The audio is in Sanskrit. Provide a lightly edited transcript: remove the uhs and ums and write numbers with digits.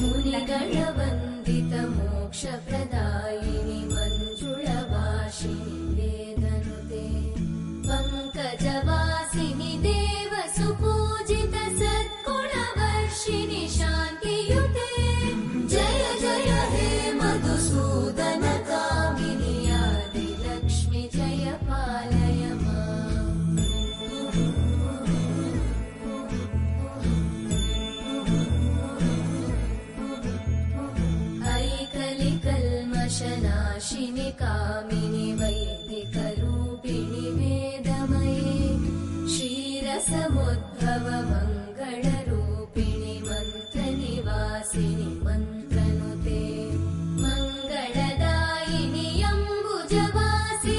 मुनिगणवन्दित मोक्षप्रदायिनि मञ्जुळवासिनि वेदनुते पङ्कजवासिनि देवसुपूजित सद्गुणवर्षिणि शान्तियुते जय जय हे मधुसूदन कामिनि आदिलक्ष्मि जय पालय माम्। ऐकलिकल्मषनाशिनि कामिनि वैदिकरूपिणि वेदमये क्षीरसमुद्र